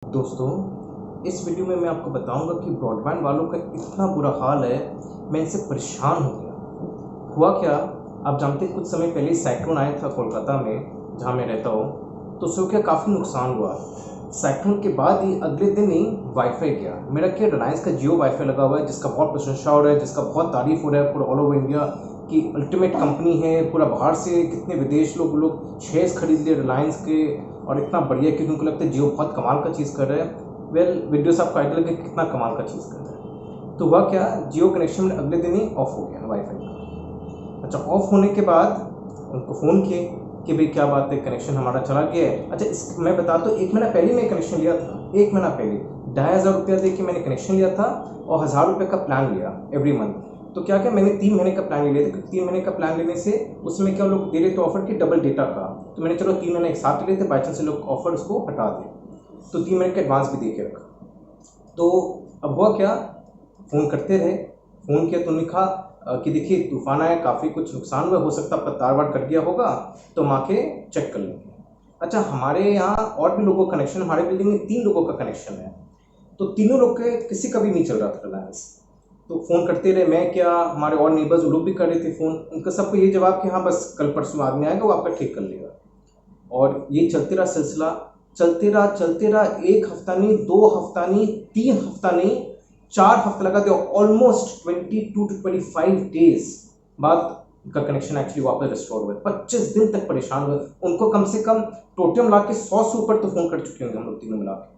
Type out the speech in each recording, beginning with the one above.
दोस्तों, इस वीडियो में मैं आपको बताऊंगा कि ब्रॉडबैंड वालों का इतना बुरा हाल है, मैं इनसे परेशान हो गया। हुआ क्या, आप जानते हैं कुछ समय पहले साइक्लोन आया था कोलकाता में, जहां मैं रहता हूं, तो उससे क्या काफ़ी नुकसान हुआ। साइक्लोन के बाद ही अगले दिन ही वाईफाई गया। मेरा क्या रिलायंस का जियो वाईफाई लगा हुआ है, जिसका बहुत प्रशंसा हो रहा है, जिसका बहुत तारीफ हो रहा है पूरा ऑल ओवर इंडिया की अल्टीमेट कंपनी है। पूरा बाहर से कितने विदेश लोग शेयर्स खरीद लिए रिलायंस के, और इतना बढ़िया क्योंकि उनको लगता है जियो बहुत कमाल का चीज़ कर रहा है। वेल, वीडियो से आपको आइडिया लगे कितना कमाल का चीज़ कर रहा है। तो हुआ क्या, जियो कनेक्शन में अगले दिन ही ऑफ हो गया वाईफाई का। अच्छा, ऑफ होने के बाद उनको फ़ोन किए कि भाई क्या बात है, कनेक्शन हमारा चला गया है। अच्छा, मैं बता तो 1 महीना पहले मैं कनेक्शन लिया था। 1 महीना पहले 2,500 रुपया दे के मैंने कनेक्शन लिया था और 1,000 रुपये का प्लान लिया एवरी मंथ। तो क्या क्या मैंने 3 महीने का प्लान ले लिया था, क्योंकि 3 महीने का प्लान लेने से उसमें क्या लोग दे रहे थे ऑफर की डबल डेटा का। तो मैंने चलो 3 महीने एक साथ ले लेते, बाई चांस से लोग ऑफर उसको हटा दें, तो 3 महीने का एडवांस भी दे के रखा। तो अब हुआ क्या, फ़ोन करते रहे। फ़ोन किया तो लिखा कि देखिए तूफान आया, काफ़ी कुछ नुकसान हुआ, हो सकता है आपका तार वार कट गया होगा, तो हम आके चेक कर लेंगे। अच्छा, हमारे यहाँ और भी लोगों का कनेक्शन, हमारे बिल्डिंग में 3 लोगों का कनेक्शन है, तो तीनों लोग के किसी का भी नहीं चल रहा था रिलायंस। तो फ़ोन करते रहे, मैं क्या, हमारे और नेबर्स वो लोग भी कर रहे थे फ़ोन। उनका सबको ये जवाब कि हाँ बस कल परसों आदमी आएगा, वो आपका ठीक कर लेगा। और ये चलते रहा सिलसिला, चलते रहा। 1 हफ्ता नहीं, 2 हफ्ता नहीं, 3 हफ्ता नहीं, 4 हफ्ते लगा दिया। ऑलमोस्ट 22 टू 25 डेज बाद उनका कनेक्शन एक्चुअली वापस रिस्टोर हुआ। 25 दिन तक परेशान हुए। उनको कम से कम टोटल मिला के 100 से ऊपर तो फ़ोन कर चुके होंगे हम लोग तीनों मिला के।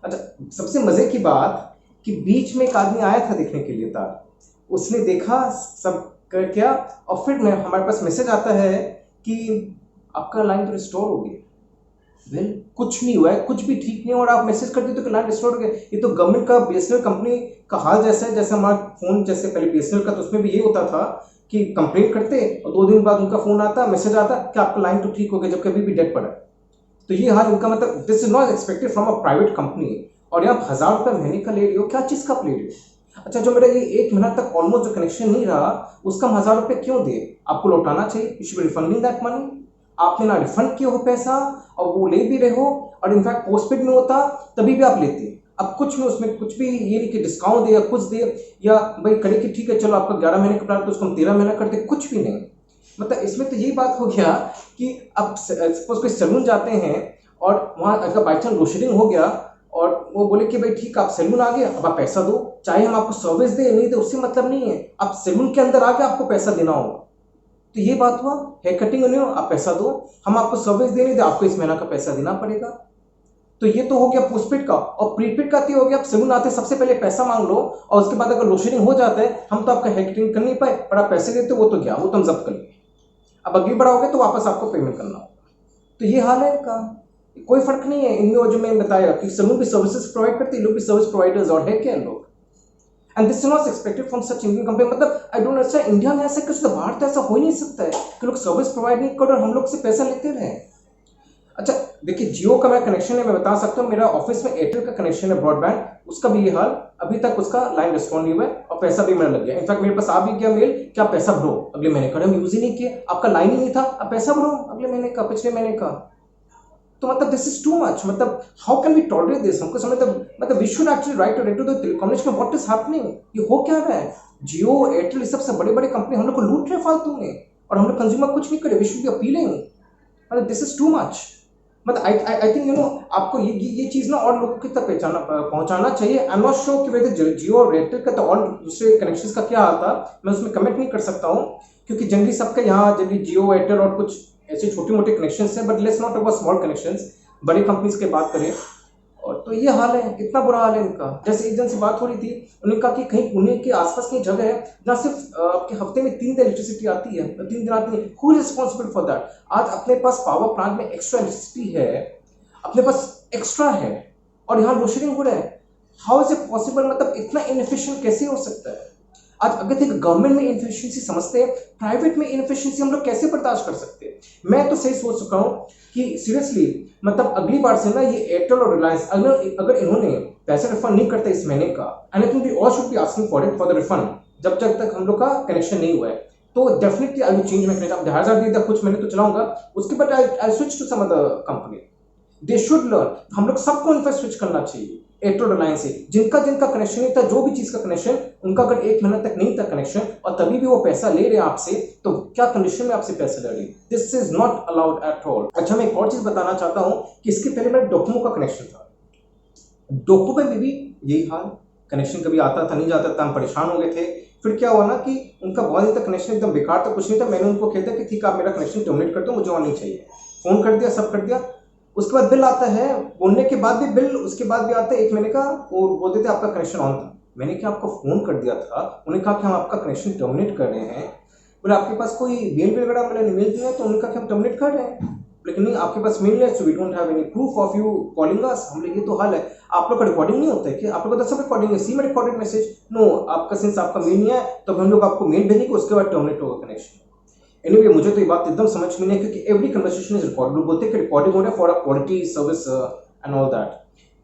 अच्छा, सबसे मज़े की बात कि बीच में एक आदमी आया था देखने के लिए तार, उसने देखा सब कर क्या, और फिर हमारे पास मैसेज आता है कि आपका लाइन तो रिस्टोर हो गया। वेल, कुछ नहीं हुआ है, कुछ भी ठीक नहीं, और आप मैसेज कर देते तो लाइन रिस्टोर हो गया। ये तो गवर्नमेंट का बीएसएनएल कंपनी का हाल जैसा है, जैसे हमारा फ़ोन, जैसे पहले बीएसएनएल का, तो उसमें भी ये होता था कि कंप्लेंट करते और 2 दिन बाद उनका फ़ोन आता, मैसेज आता कि आपका लाइन तो ठीक हो गया, जबकि अभी भी डेड पड़ा है। तो ये हाल उनका, मतलब this is not expected from a private company. और आप 1,000 रुपये महीने का ले रही हो, क्या चीज़ का आप ले रही हो? अच्छा, जो मेरा ये 1 महीना तक ऑलमोस्ट जो कनेक्शन नहीं रहा, उसका हम 1,000 रुपये क्यों दे? आपको लौटाना चाहिए, you should be refunding that money. आपने ना रिफंड किया हो पैसा, और वो ले भी रहे हो, और इनफैक्ट पोस्टपेड में होता तभी भी आप लेते। अब कुछ में, उसमें कुछ भी ये नहीं कि डिस्काउंट दे या कुछ दे, या भाई करे कि ठीक है चलो आपका 11 महीने का प्लान तो उसको हम 13 महीना कर दे, कुछ भी नहीं। मतलब इसमें तो यही बात हो गया कि अब सपोज कोई सैलून जाते हैं और वहाँ अगर बाई चांस लोड हो गया, और वो बोले कि भाई ठीक, आप सैलून आ गए, अब आप पैसा दो, चाहे हम आपको सर्विस दे नहीं दे उससे मतलब नहीं है, आप सैलून के अंदर आके आपको पैसा देना होगा। तो ये बात हुआ, हेयर कटिंग होने हो आप पैसा दो, हम आपको सर्विस दे नहीं दे, आपको इस महीना का पैसा देना पड़ेगा। तो ये तो हो गया पोस्टपेड का। और प्रीपेड का तो हो गया, आप सैलून आते सबसे पहले पैसा मांग लो, और उसके बाद अगर लोड हो जाता है, हम तो आपका हेयर कटिंग कर नहीं पाए पर आप पैसे देते, वो तो गया, वो तो हम जब्त कर लिए। अब अगली बार आओगे तो वापस आपको पेमेंट करना होगा। तो ये हाल है इनका। कोई फर्क नहीं है इनमें, जो मैंने बताया कि सैलून भी सर्विसेज प्रोवाइड करते हैं, लोग भी सर्विस प्रोवाइडर्स, और है क्या लोग। And this is not expected from such Indian company. मतलब आई डोंट अंडरस्टैंड, इंडिया में ऐसा कुछ, तो बाहर तो ऐसा हो ही नहीं सकता है कि लोग सर्विस प्रोवाइड नहीं कर और हम लोग से पैसा लेते रहे। अच्छा देखिए, जियो का मेरा कनेक्शन है, मैं बता सकता हूँ। मेरा ऑफिस में एयरटेल का कनेक्शन है ब्रॉडबैंड, उसका भी ये हाल, अभी तक उसका लाइन रिस्पॉन्ड नहीं हुआ है और पैसा भी मेरा लग गया। इनफैक्ट मेरे पास आ भी गया मेल कि आप पैसा भरो अगले महीने का। हम यूज ही नहीं किए, आपका लाइन ही नहीं था, आप पैसा भरो अगले महीने का, पिछले महीने का। तो मतलब दिस इज टू मच। मतलब how can we tolerate this? हमको समझ, मतलब we should actually write to the telecommunication, what is happening, ये हो क्या रहा है? जियो, एयरटेल, ये सबसे बड़े बड़े कंपनी हम लोग को लूट रहे फालतू में, और हम लोग कंज्यूमर कुछ नहीं करे। वी शुड बी अपीलिंग, मतलब दिस इज टू मच। मतलब आई थिंक आपको ये चीज़ ना और लोगों की तक पहुंचाना चाहिए। आई एम नॉट श्योर कि वैसे जियो और एयरटेल का तो और दूसरे कनेक्शंस का क्या आता, मैं उसमें कमेंट नहीं कर सकता हूँ, क्योंकि जनरली सबका यहाँ जनरली जियो, एयरटेल और कुछ ऐसे छोटे मोटे कनेक्शंस हैं, but let's not about small connections, बड़े कंपनीज की बात करें। और तो ये हाल है, इतना बुरा हाल है इनका। जैसे एक जन से बात हो रही थी, उन्होंने कहा कि कहीं पुणे के आसपास कहीं जगह है जहाँ सिर्फ आपके हफ्ते में 3 दिन इलेक्ट्रिसिटी आती है, 3 दिन आती है। Who is responsible for that? आज अपने पास पावर प्लांट में एक्स्ट्रा इलेक्ट्रिसिटी है, अपने पास एक्स्ट्रा है, और यहाँ लोड शेडिंग हो रहा है। How is it possible? मतलब इतना इनएफिशिएंट कैसे हो सकता है? आज अगर देखिए, गवर्नमेंट में इनएफिशिएंसी समझते हैं, प्राइवेट में इनएफिशिएंसी हम लोग कैसे बर्दाश्त कर सकते हैं? मैं तो सही सोच चुका हूँ कि सीरियसली, मतलब अगली बार से ना ये एयरटेल और रिलायंस, अगर इन्होंने पैसे रिफंड नहीं करते इस महीने का, and I think we all should be asking for it, for the refund, जब तक हम लोग का कनेक्शन नहीं हुआ है, तो definitely I will change my connection. 1000 दिया कुछ महीने तो चलाऊंगा, उसके बाद I switch to some other company. They should learn. हम लोग सबको इनफैक्ट स्विच करना चाहिए एयरटेल रिलायंस से। जिनका जिनका कनेक्शन नहीं था, जो भी चीज का कनेक्शन उनका अगर 1 महीना तक नहीं था कनेक्शन, और तभी भी वो पैसा ले रहे हैं आपसे, तो क्या कंडीशन में आपसे पैसा ले रहे हैं? This is not allowed at all. अच्छा, मैं एक और चीज बताना चाहता हूँ कि इसके पहले मेरा डोकोमो का कनेक्शन था। डोकोमो में भी यही हाल, कनेक्शन कभी आता था नहीं जाता था, हम परेशान हो गए थे। फिर क्या हुआ ना कि उनका बहुत दिन तक कनेक्शन एकदम बेकार था, कुछ नहीं था। मैंने उनको कह दिया कि ठीक है आप मेरा कनेक्शन टर्मिनेट कर दो, मुझे और नहीं चाहिए। फोन कर दिया, सब कर दिया। उसके बाद बिल आता है, बोलने के बाद भी बिल उसके बाद भी आता है 1 महीने का। वो बोलते थे आपका कनेक्शन ऑन था। मैंने क्या आपको फोन कर दिया था, उन्होंने कहा कि हम आपका कनेक्शन टर्मिनेट कर रहे हैं। बोले आपके पास कोई मेल वगैरह मैंने ईमेल दिया है, तो उन्होंने कहा कि हम टर्मिनेट कर रहे हैं। लेकिन नहीं, आपके पास मेल है, so we don't have any proof of you calling us. हमने ये तो हाल है, आप लोग का रिकॉर्डिंग नहीं होता है कि आप लोग का सब रिकॉर्डिंग है, सी में रिकॉर्डेड मैसेज। नो, आपका सिंस आपका मेल नहीं है तो हम लोग आपको मेल भेजेंगे, उसके बाद टर्मिनेट होगा कनेक्शन। एनीवे, मुझे तो ये बात एकदम समझ में नहीं है, क्योंकि एवरी कन्वर्सेशन इज रिकॉर्डेड। लोग बोलते हैं कि रिकॉर्डिंग हो रहा है for a quality service and all that.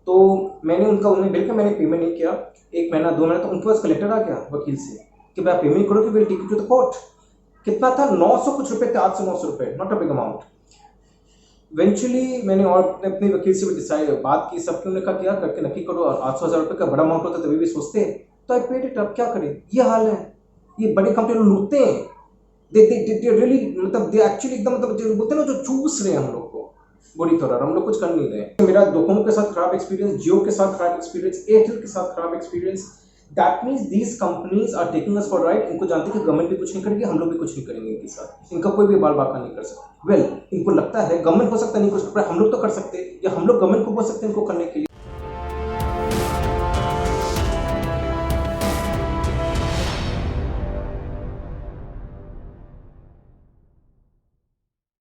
तो मैंने उन्हें बिल का मैंने पेमेंट नहीं किया 1 महीना 2 महीना, तो उनके पास कलेक्टर आ गया वकील से कि भाई आप पेमेंट करो कि will take you to the court. कितना था? 900 कुछ रुपए थे, 800-900 रुपए, not a big amount. Eventually मैंने और अपने वकील से भी डिसाइड बात की, सबके उन्होंने कहा कि यार करके नक्की करो, 800,000 रुपये का बड़ा अमाउंट होता तभी भी सोचते। तो आई पेड इट। अब क्या करें, ये हाल है। ये बड़ी कंपनी लूटते हैं, दे रियली, मतलब दे एक्चुअली एकदम, मतलब जो बोलते हैं ना, जो चूस रहे हैं हम लोग को बुरी तरह। हम लोग कुछ कर नहीं रहे। मेरा डोकोमो के साथ खराब एक्सपीरियंस, जियो के साथ खराब एक्सपीरियंस, एयरटेल के साथ खराब experience. That means these companies are taking us for right. इनको जानते हैं कि गवर्नमेंट भी कुछ नहीं करेगी, हम लोग भी कुछ नहीं करेंगे इनके साथ, इनका कोई भी बाल बाका नहीं कर सकता। वेल, इनको लगता है गवर्नमेंट हो सकता नहीं कुछ कर पाए, हम लोग तो कर सकते, या हम लोग गवर्नमेंट को बोल सकते हैं इनको करने के लिए।